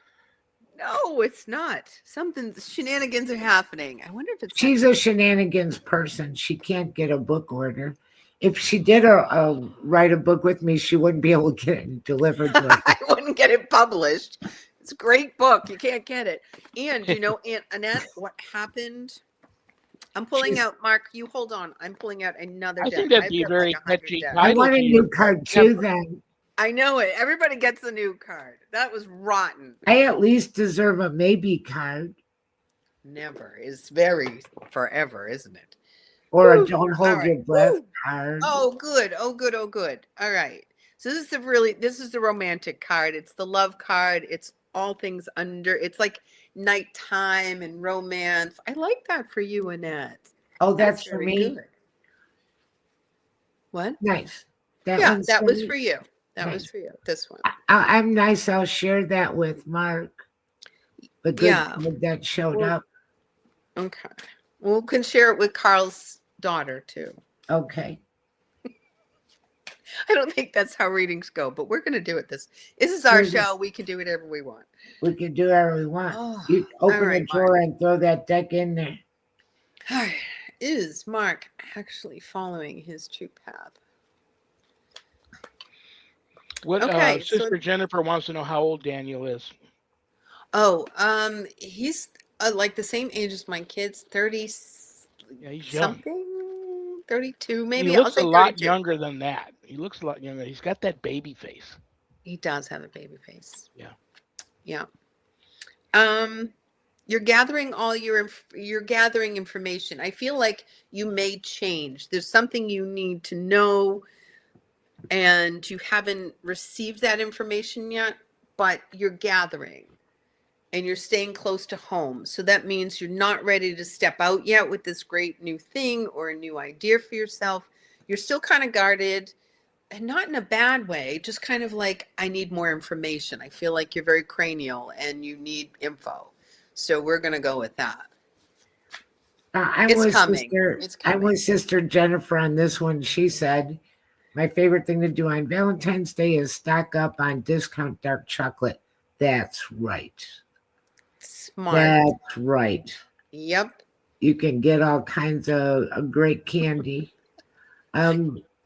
No, it's not. Something shenanigans are happening. I wonder if it's She's a shenanigans person. She can't get a book order. If she did write a book with me, she wouldn't be able to get it delivered to her. I wouldn't get it published. It's a great book. You can't get it. And you know, Aunt Annette, what happened? I'm pulling She's- out, Mark, you hold on. I'm pulling out another I deck. think that'd I've be a got very like 100 catchy decks. I title want a to new you. card too then. I know it. Everybody gets a new card. That was rotten. I at least deserve a maybe card Never is very forever, isn't it? or Woo. a don't hold All your right. breath Woo. card. Oh, good. Oh, good. Oh, good. All right. So this is the romantic card. It's the love card. It's all things under. It's like nighttime and romance. I like that for you, Annette. Oh, that's for very me. good. What? Nice. Yeah, one's that was me. for you. That was Nice. for you. This one. I'm nice. I'll share that with Mark. The good Yeah. card that showed Well- up. Okay. Well, we can share it with Carl's daughter too. Okay. I don't think that's how readings go, but we're going to do it. This is our Here's the- show. We can do whatever we want. We can do whatever we want. Oh, You open all right, a drawer and throw that deck in there. All right. Is Mark actually following his true path? What Okay, so- Sister Jennifer wants to know how old Daniel is. Oh, he's like the same age as my kids, 30 Yeah, he's young. something, 32 maybe. He I'll looks say a lot 32. younger than that. He looks a lot younger. He's got that baby face. He does have a baby face. Yeah. Yeah. You're gathering you're gathering information. I feel like you may change. There's something you need to know and you haven't received that information yet, but you're gathering and you're staying close to home. So that means you're not ready to step out yet with this great new thing or a new idea for yourself. You're still kind of guarded. And not in a bad way, just kind of like, I need more information. I feel like you're very cranial and you need info. So we're going to go with that. I'm It's with coming. Sister, It's I'm coming. with Sister Jennifer on this one. She said, My favorite thing to do on Valentine's Day is stock up on discount dark chocolate. That's right. Smart. That's right. Yep. You can get all kinds of great candy.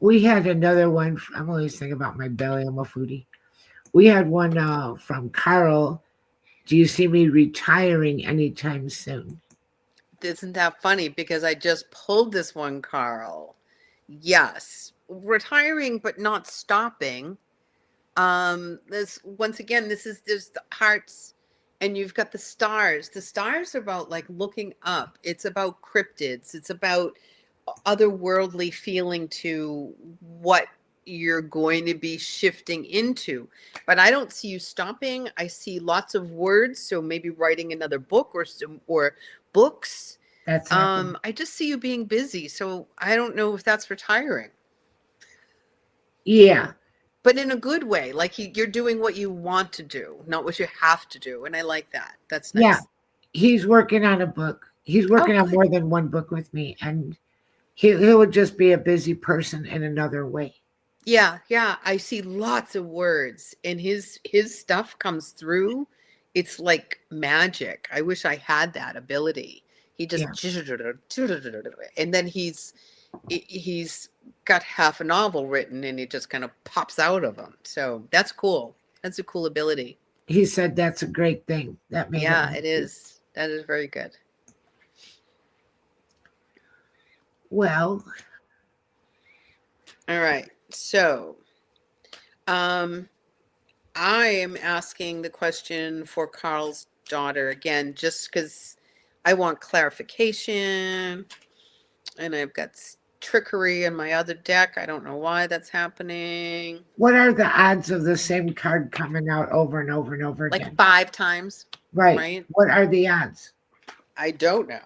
We had another one. I'm always thinking about my belly. I'm a foodie. We had one from Carl. Do you see me retiring anytime soon? Isn't that funny? Because I just pulled this one, Carl. Yes. Retiring, but not stopping. This once again, this is there's the hearts and you've got the stars. The stars are about like looking up. It's about cryptids. It's about otherworldly feeling to what you're going to be shifting into. But I don't see you stopping. I see lots of words, so maybe writing another book or some or books. That's happening. I just see you being busy. So I don't know if that's retiring, Yeah, but in a good way. Like you're doing what you want to do, not what you have to do. And I like that. That's yeah. nice. He's working on a book. He's Oh, working on good. more than one book with me, and he would just be a busy person in another way. Yeah, yeah. I see lots of words and his stuff comes through. It's like magic. I wish I had that ability. He just Yeah, and then he's got half a novel written and it just kind of pops out of him. So that's cool. That's a cool ability. he said that's a great thing. That made him Yeah, it happy. is. That is very good. Well, All right. So, um, I am asking the question for Carl's daughter again, just because I want clarification, and I've got trickery in my other deck. I don't know why that's happening. what are the odds of the same card coming out over and over and over Like again? 5 times, Right. right? What are the odds? I don't know.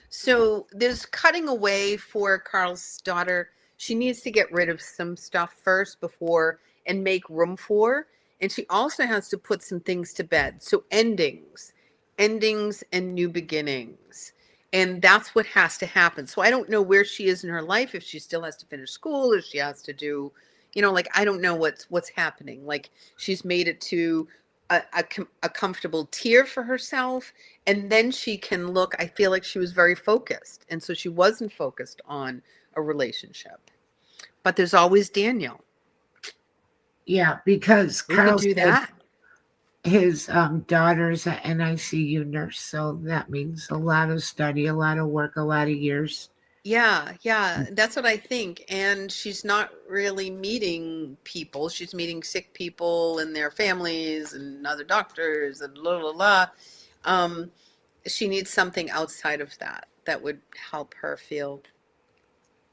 So there's cutting away for Carl's daughter. She needs to get rid of some stuff first before and make room for. And she also has to put some things to bed. So endings and new beginnings. And that's what has to happen. So I don't know where she is in her life, if she still has to finish school, if she has to do, like I don't know what's happening. Like she's made it to a comfortable tier for herself, and then she can look. I feel like she was very focused, and so she wasn't focused on a relationship. But there's always Daniel. Yeah, because We could Carl do said that. his daughter's an NICU nurse, so that means a lot of study, a lot of work, a lot of years. Yeah, yeah, that's what I think. And she's not really meeting people. She's meeting sick people and their families and other doctors and la la la. Um, she needs something outside of that that would help her feel,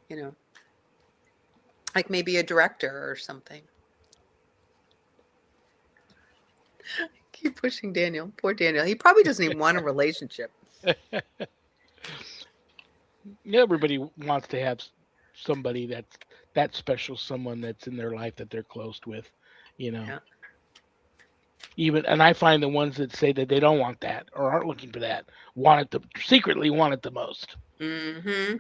you know, like maybe a director or something. Keep pushing Daniel. Poor Daniel. He probably doesn't even want a relationship. Everybody wants to have somebody that's that special, someone that's in their life that they're close with, you know. Yeah. Even and I find the ones that say that they don't want that or aren't looking for that want it secretly want it the most. Mm-hmm.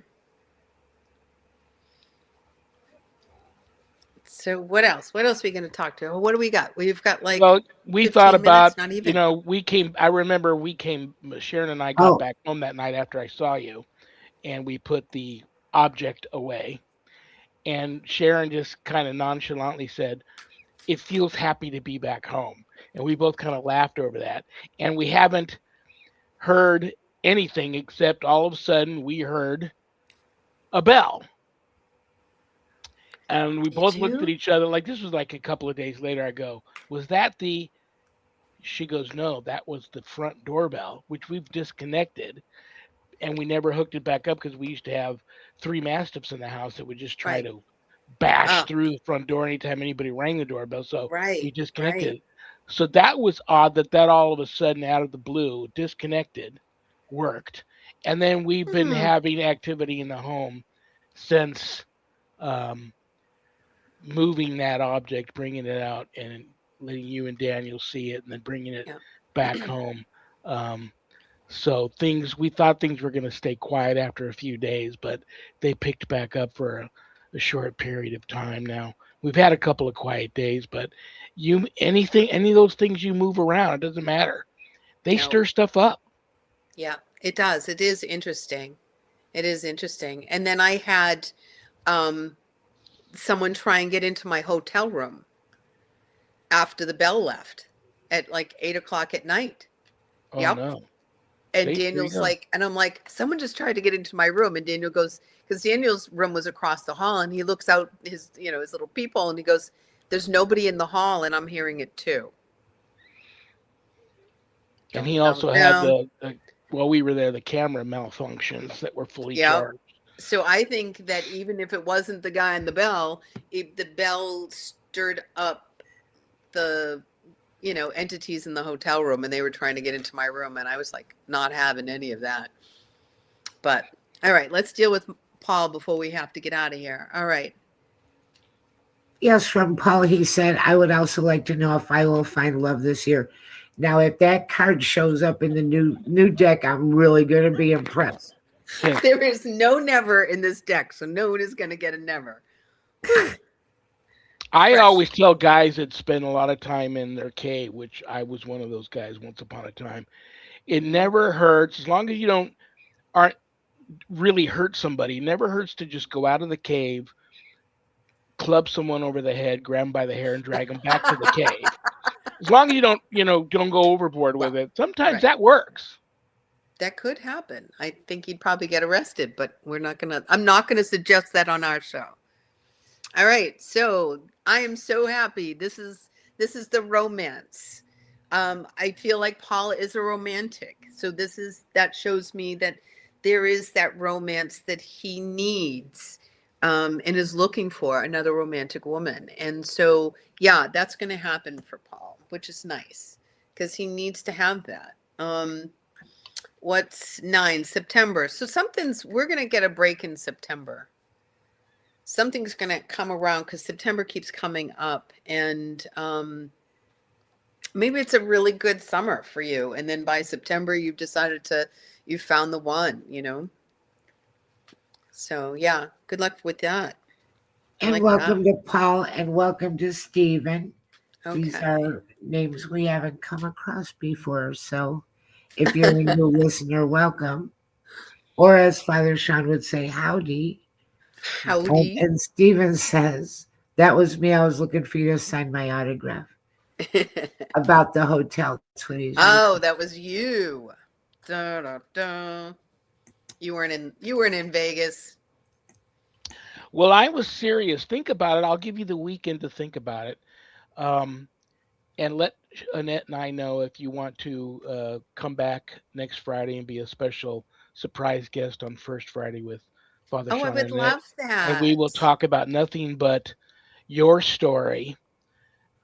So what else? What else are we going to talk to? What do we got? We've got like Well, we thought 15 about, minutes, not even. we came. I remember we came. Sharon and I got Oh, back home that night after I saw you, and we put the object away. And Sharon just kind of nonchalantly said, "It feels happy to be back home." And we both kind of laughed over that. And we haven't heard anything except all of a sudden we heard a bell. And we Did both looked at you? each other like this was like a couple of days later. I go, "Was that the?" She goes, "No, that was the front doorbell, which we've disconnected, and we never hooked it back up because we used to have three mastiffs in the house that would just try Right. to bash Oh, through the front door anytime anybody rang the doorbell. So we right, disconnected right. it. So that was odd that all of a sudden, out of the blue, disconnected, worked. And then we've been Hmm. having activity in the home since um, moving that object, bringing it out, and letting you and Daniel see it, and then bringing it Yeah. back home. Um, so we thought things were going to stay quiet after a few days, but they picked back up for a short period of time now. We've had a couple of quiet days, but any of those things you move around, it doesn't matter. They No. stir stuff up. Yeah, it does. It is interesting. It is interesting. And then I had um, someone try and get into my hotel room after the bell left at like 8 o'clock at night. Oh Yep. no. And See, there you Daniel's go. like, and I'm like, someone just tried to get into my room. And Daniel goes, because Daniel's room was across the hall, and he looks out his little peephole, and he goes, "There's nobody in the hall, and I'm hearing it too." And Don't he know. also had No. while we were there, the camera malfunctions that were fully Yeah. charged. So I think that even if it wasn't the guy in the bell, the bell stirred up the entities in the hotel room, and they were trying to get into my room, and I was like not having any of that. But all right, let's deal with Paul before we have to get out of here. All right. Yes, from Paul, he said, I would also like to know if I will find love this year. Now, if that card shows up in the new deck, I'm really going to be impressed. There is no never in this deck, so no one is going to get a never. I Fresh. always tell guys that spend a lot of time in their cave, which I was one of those guys once upon a time. It never hurts as long as you aren't really hurt somebody. It never hurts to just go out of the cave, club someone over the head, grab them by the hair, and drag them back to the cave. As long as you don't go overboard with it. Sometimes right. that works. That could happen. I think he'd probably get arrested, but I'm not gonna suggest that on our show. All right. So I am so happy. This is the romance. I feel like Paul is a romantic. So that shows me that there is that romance that he needs, and is looking for another romantic woman. And so, yeah, that's going to happen for Paul, which is nice because he needs to have that. What's 9 September? So we're going to get a break in September. Something's going to come around because September keeps coming up, and maybe it's a really good summer for you. And then by September, you found the one. So yeah, good luck with that. And welcome to Paul, and welcome to Stephen. Okay. These are names we haven't come across before. So if you're a new listener, welcome. Or as Father Shawn would say, howdy. Howdy. And Stephen says, that was me. I was looking for you to sign my autograph. About the hotel. That's what he's that was you. Da, da, da. You weren't in Vegas. Well, I was serious. Think about it. I'll give you the weekend to think about it. And let Annette and I know if you want to come back next Friday and be a special surprise guest on First Friday with Father Shawn I would and Annette. love that. And we will talk about nothing but your story.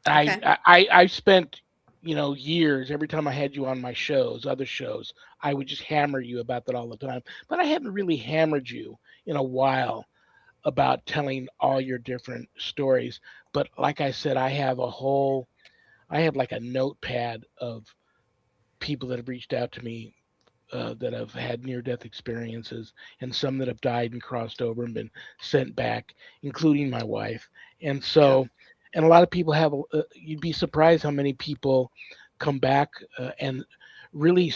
Okay. I spent years, every time I had you on my other shows, I would just hammer you about that all the time. But I haven't really hammered you in a while about telling all your different stories. But like I said, I have like a notepad of people that have reached out to me that have had near-death experiences, and some that have died and crossed over and been sent back, including my wife. And so, and a lot of people have. You'd be surprised how many people come back and really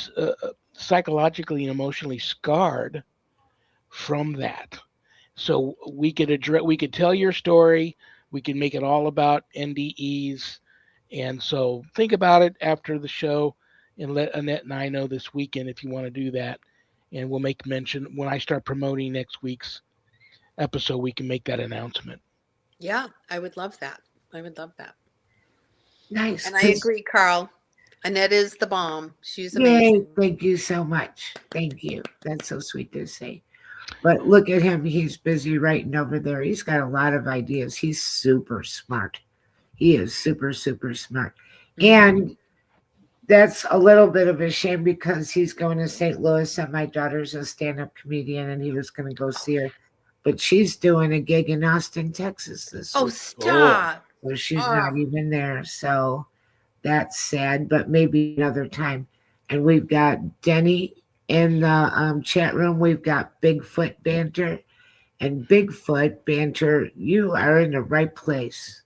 psychologically and emotionally scarred from that. So we could tell your story. We can make it all about NDEs. And so think about it after the show and let Annette and I know this weekend if you want to do that. And we'll make mention when I start promoting next week's episode, we can make that announcement. Yeah, I would love that. Nice. And I agree, Carl. Annette is the bomb. She's amazing. Yay, thank you so much. Thank you. That's so sweet to say. But look at him. He's busy writing over there. He's got a lot of ideas. He's super smart. He is super, super smart. And that's a little bit of a shame because he's going to St. Louis and my daughter's a stand-up comedian and he was going to go see her. But she's doing a gig in Austin, Texas this week. Oh, stop. So she's not even there. So that's sad, but maybe another time. And we've got Denny in the chat room. We've got Bigfoot Banter. And Bigfoot banter, you are in the right place.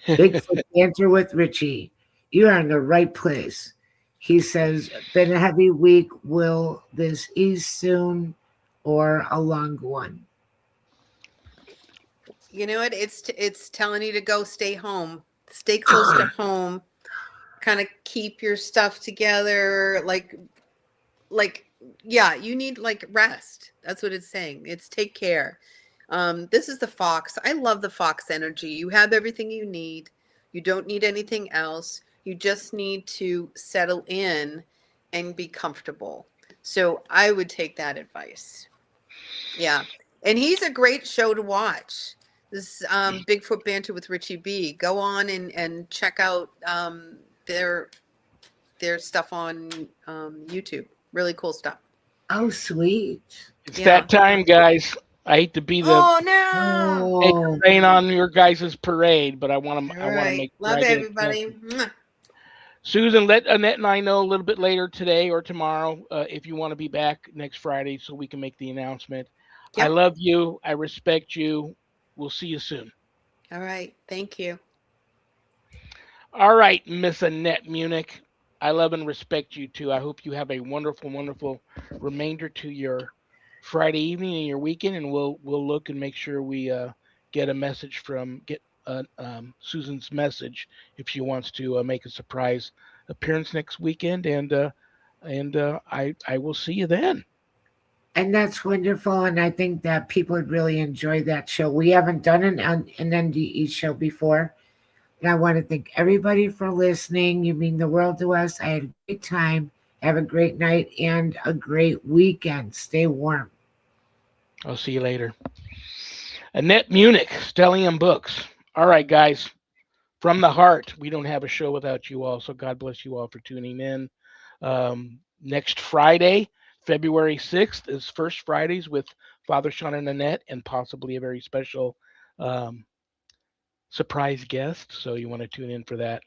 Bigfoot banter with Richie, you are in the right place. He says, been a heavy week. Will this ease soon or a long one? You know what? It's telling you to go stay home. Stay close to home. Kind of keep your stuff together. Like yeah, you need like rest. That's what it's saying. It's take care. This is the fox. I love the fox energy. You have everything you need. You don't need anything else. You just need to settle in and be comfortable. So I would take that advice. Yeah. And he's a great show to watch. This Bigfoot Banter with Richie B. Go on and check out their stuff on YouTube. Really cool stuff. Oh, sweet. It's Yeah. that time, guys. I hate to be the Oh no! hate to Oh, rain on your guys' parade, but I want All to. I want to right. make sure Love I get a everybody. connection. Mwah. Susan, let Annette and I know a little bit later today or tomorrow if you want to be back next Friday so we can make the announcement. I Yep. love you. I respect you. We'll see you soon. All right. Thank you. All right, Miss Annette Munich. I love and respect you too. I hope you have a wonderful, wonderful remainder to your Friday evening and your weekend, and we'll look and make sure we get a message from get Susan's message if she wants to make a surprise appearance next weekend, and I will see you then. and that's wonderful. And I think that people would really enjoy that show. We haven't done an NDE show before. And I want to thank everybody for listening. You mean the world to us. I had a great time. Have a great night and a great weekend. Stay warm. I'll see you later. Annette Munich, Stellium Books. All right, guys. From the heart, we don't have a show without you all. So God bless you all for tuning in. Next Friday, February 6th, is First Fridays with Father Shawn and Annette, and possibly a very special um, surprise guest. So you want to tune in for that.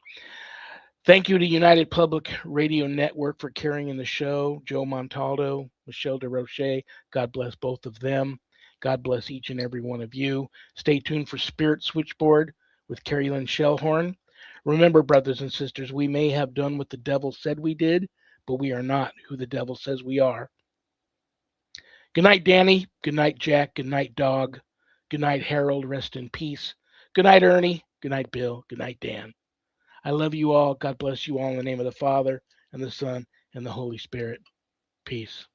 Thank you to United Public Radio Network for carrying the show. Joe Montaldo, Michelle DeRoche. God bless both of them. God bless each and every one of you. Stay tuned for Spirit Switchboard with Carrie Lynn Shellhorn. Remember, brothers and sisters, we may have done what the devil said we did, but we are not who the devil says we are. Good night, Danny. Good night, Jack. Good night, Dog. Good night, Harold. Rest in peace. Good night, Ernie. Good night, Bill. Good night, Dan. I love you all. God bless you all in the name of the Father and the Son and the Holy Spirit. Peace.